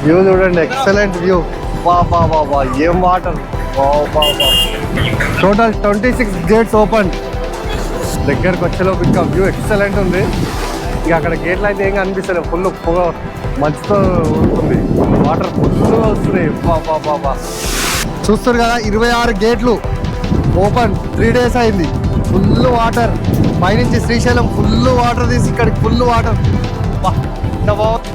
View చూడండి, excellent view. వా బా బా బా, ఏం వాటర్. Total 26 gates open. దగ్గరకు వచ్చేలోపు ఇంకా వ్యూ ఎక్సలెంట్ ఉంది. ఇక అక్కడ గేట్లు అయితే ఏం కనిపిస్తలేదు, ఫుల్ పొగ మంచుతో ఉంటుంది, వాటర్ ఫుల్ వస్తున్నాయి. బా చూస్తారు కదా, 26 గేట్లు ఓపెన్. 3 days అయింది. ఫుల్ వాటర్ పైనుంచి శ్రీశైలం ఫుల్ వాటర్ తీసి ఇక్కడికి ఫుల్ వాటర్. బాగుంది.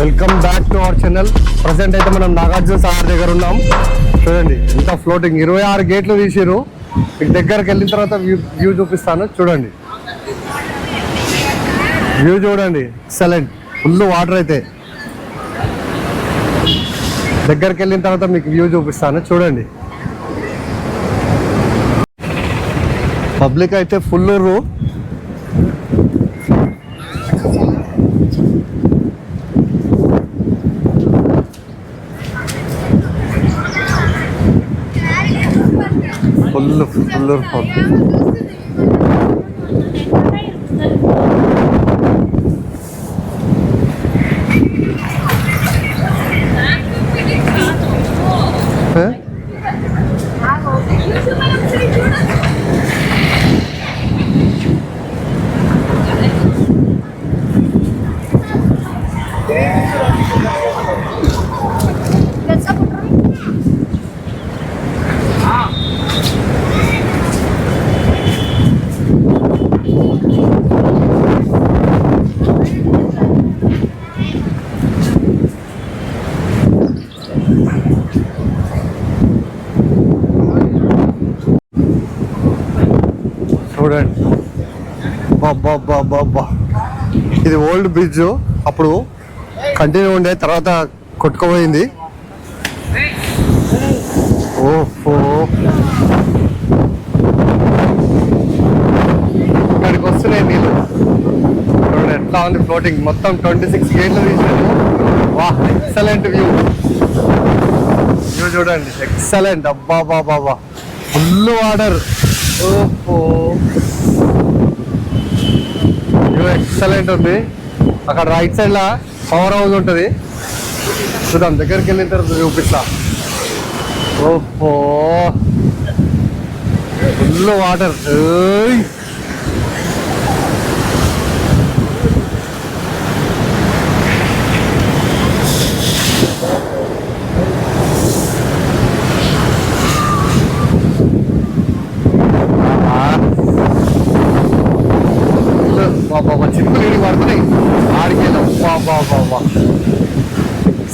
Welcome back to our channel. Present అయితే మనం నాగార్జున సాగర్ దగ్గర ఉన్నాం. చూడండి ఎంత ఫ్లోటింగ్, 26 గేట్లు తీసిరు. మీకు దగ్గరకు వెళ్ళిన తర్వాత వ్యూ చూపిస్తాను. చూడండి వ్యూ చూడండి, ఎక్సలెంట్. ఫుల్ వాటర్ అయితే దగ్గరికి వెళ్ళిన తర్వాత మీకు వ్యూ చూపిస్తాను. చూడండి పబ్లిక్ అయితే ఫుల్. ఫుల్ చూడండి. బాబా ఇది ఓల్డ్ బ్రిడ్జ్, అప్పుడు కంటిన్యూ ఉండే, తర్వాత కొట్టుకుపోయింది. ఓహో ఇక్కడికి వస్తున్నాయి నీళ్ళు. చూడండి ఎట్లా ఉంది ఫ్లోటింగ్. మొత్తం 26 గేట్లు తీసాము. వా ఎక్సలెంట్ వ్యూ. వ్యూ చూడండి ఎక్సలెంట్. అబ్బా బాబా ఫుల్ వాటర్. ఓహో వ్యూ ఎక్సలెంట్ ఉంది. అక్కడ రైట్ సైడ్ లా పవర్ హౌస్ ఉంటుంది. చూద్దాం దగ్గరికి వెళ్ళిన తర్వాత చూపిస్తా. ఓహో ఫుల్ వాటర్.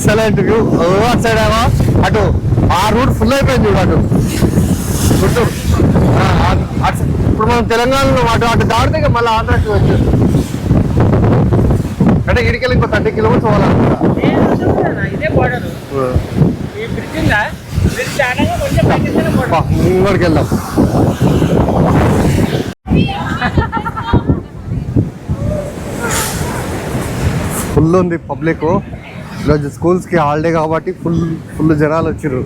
Excellent view. అటు సైడ్ ఏమో అటు ఆ రూట్ ఫుల్ అయిపోయింది చూడు అటు గుంటూరు. ఇప్పుడు మనం తెలంగాణలో అటు దాటితే మళ్ళీ ఆంధ్రాకి వచ్చేది. అంటే ఇడికెళ్ళి ఇంకో 30 కిలోమీటర్స్ పోవాలనుకుంటా. ఇంకోటికి వెళ్దాం. ఫుల్ ఉంది పబ్లిక్. ఈరోజు స్కూల్స్కి హాలిడే కాబట్టి ఫుల్ జనాలు వచ్చారు.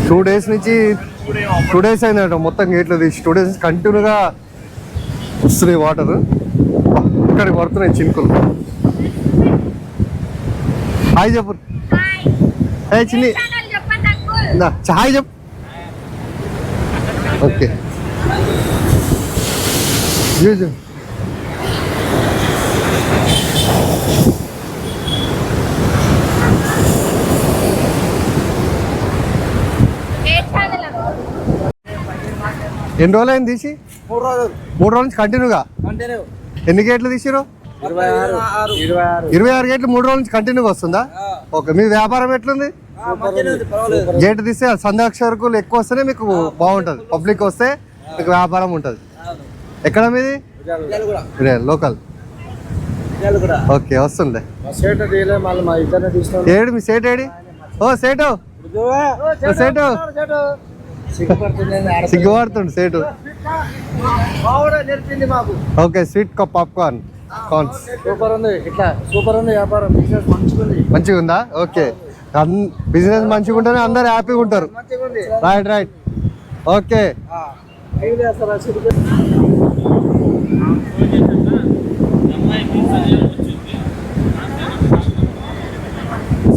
2 days నుంచి 2 days అయిందట మొత్తం గేట్లు తీసి. 2 days కంటిన్యూగా వస్తున్నాయి వాటర్. ఇక్కడికి పడుతున్నాయి చినుకులు. హాయ్ చెప్పు. ఏ చిన్ని హాయ్ చెప్పు. ఓకే ఎన్ని రోజులు అయింది తీసి? 3 రోజుల నుంచి కంటిన్యూగా. ఎన్ని గేట్లు తీసిరు? 26 గేట్లు 3 రోజుల నుంచి కంటిన్యూగా వస్తుందా? ఓకే. మీ వ్యాపారం ఎట్లుంది? గేట్ తీస్తే సందర్శకులు ఎక్కువ వస్తేనే మీకు బాగుంటుంది. పబ్లిక్ వస్తే మీకు వ్యాపారం ఉంటుంది. ఎక్కడ మీది? లోకల్. ఓకే వస్తుండే. ఏడు మీ సేట్ ఏడి? ఓ సేటు సేటు సిగ్గుపడుతుండు సేటు. ఓకే స్వీట్ పాప్కార్న్ సూపర్ ఉంది. ఇట్లా సూపర్ ఉంది వ్యాపారం. మంచిగా ఉందా? ఓకే. బిజినెస్ మంచిగా ఉంటేనే అందరు హ్యాపీగా ఉంటారు. Right okay.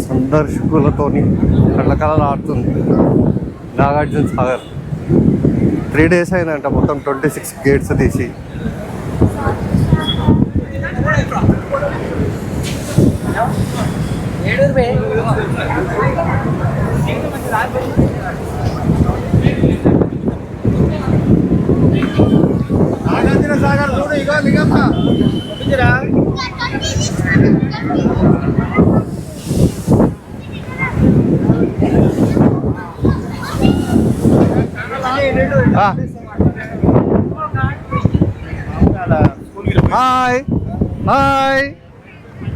సందర్శకులతోని కళ్ళకళలు ఆడుతుంది నాగార్జున సాగర్. 3 days అయిందంట మొత్తం 26 gates తీసి. నాగార్జున సాగర్ చూడు. ఇగో లింగమ్మ హాయ్ హాయ్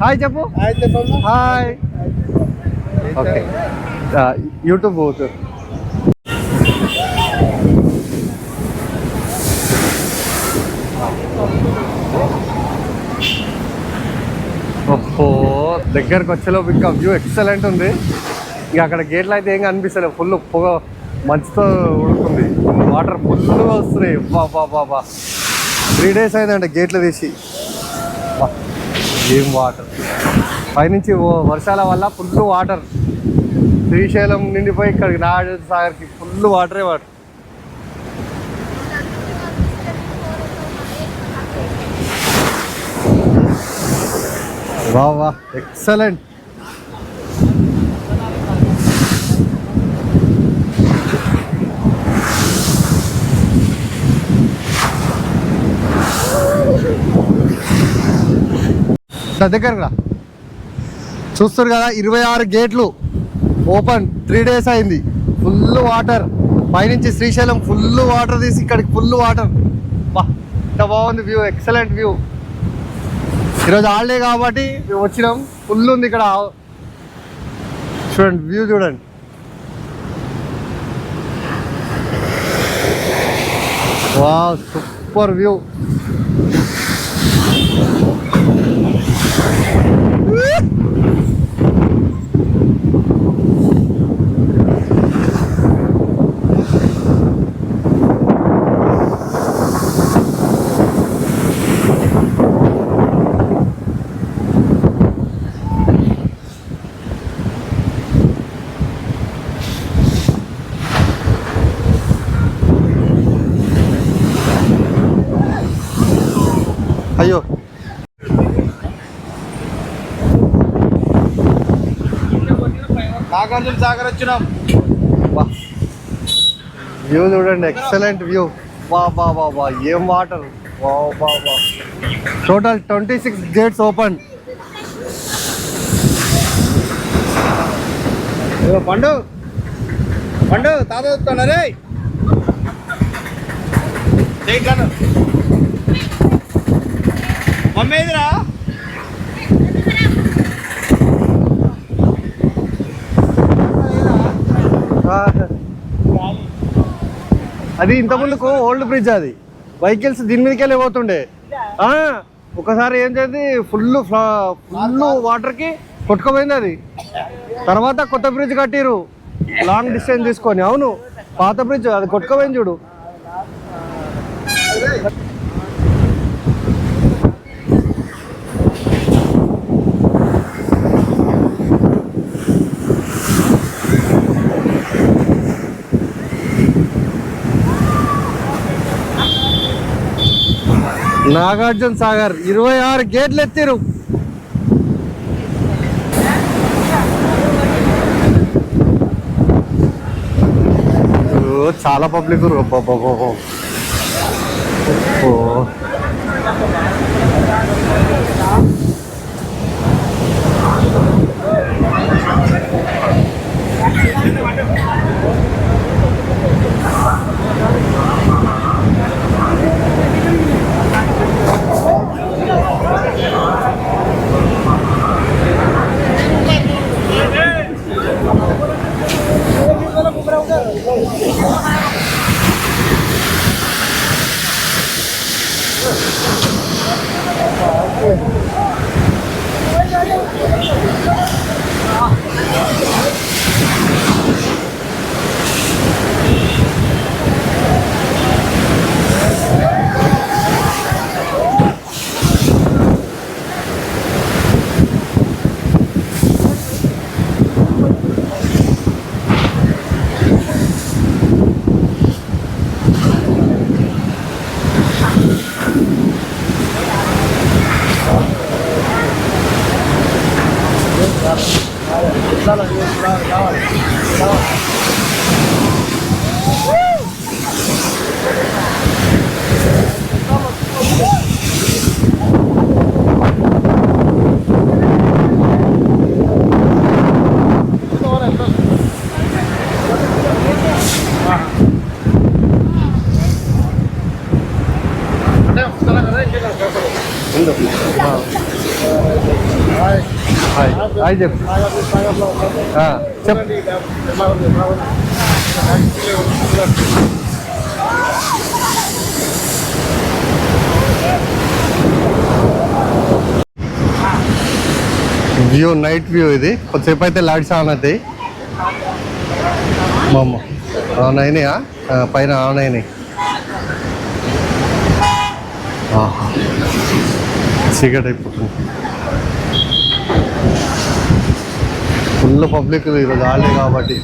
హాయ్ చెప్పు. హాయ్. ఓకే యూట్యూబ్ పోతు. ఓహో దగ్గరకు వచ్చేలోపు ఇంకా వ్యూ ఎక్సలెంట్ ఉంది. ఇంకా అక్కడ గేట్లు అయితే ఏం కనిపిస్తలేదు. ఫుల్ పొగ మంచుతో ఉడుతుంది. వాటర్ ఫుల్గా వస్తున్నాయి. బాబా 3 days అయిందంటే గేట్లు తీసి. ఏం వాటర్ పైనుంచి వర్షాల వల్ల ఫుల్ వాటర్. శ్రీశైలం నిండిపోయి ఇక్కడికి నాగార్జున సాగర్కి ఫుల్ వాటరే వాటర్. వా ఎక్సలెంట్. దగ్గరగా చూస్తారు కదా 26 గేట్లు ఓపెన్. 3 days అయింది. Full water. పైనుంచి శ్రీశైలం ఫుల్ వాటర్ తీసి ఇక్కడికి ఫుల్ వాటర్. ఎంత బాగుంది వ్యూ. Excellent view. ఈరోజు హాలిడే కాబట్టి మేము వచ్చినాం. ఫుల్ ఉంది ఇక్కడ. చూడండి వ్యూ చూడండి. Wow super view. అయ్యో నాగార్జున సాగర్ వచ్చినాం. వ్యూ చూడండి. Excellent view. వా ఏం వాటర్. వా టోటల్ 26 gates ఓపెన్. పండు పండు తాత వస్తున్నా రే మమ్మీ ఎదురా అది ఇంత ముందుకు ఓల్డ్ బ్రిడ్జ్, అది వెహికల్స్ దీని మీదకెళ్ళి పోతుండే. ఒకసారి ఏం చేసి ఫుల్ వాటర్కి కొట్టుకుపోయింది అది. తర్వాత కొత్త బ్రిడ్జ్ కట్టిరు లాంగ్ డిస్టెన్స్ తీసుకొని. అవును, పాత బ్రిడ్జ్ అది కొట్టుకుపోయింది చూడు. నాగార్జున సాగర్ 26 గేట్లు ఎత్తిరు. చాలా పబ్లిక్. హాయ్ చెప్పు. చెప్పు. వ్యూ, నైట్ వ్యూ ఇది. కొద్దిసేపు అయితే లైట్స్ ఆన్ అవుతాయి. మా అమ్మ ఆన్ అయినాయా? పైన ఆన్ అయినాయి. చీకటి అయిపోతుంది. ఫుల్ పబ్లిక్ ఈరోజు హాలిడే కాబట్టి.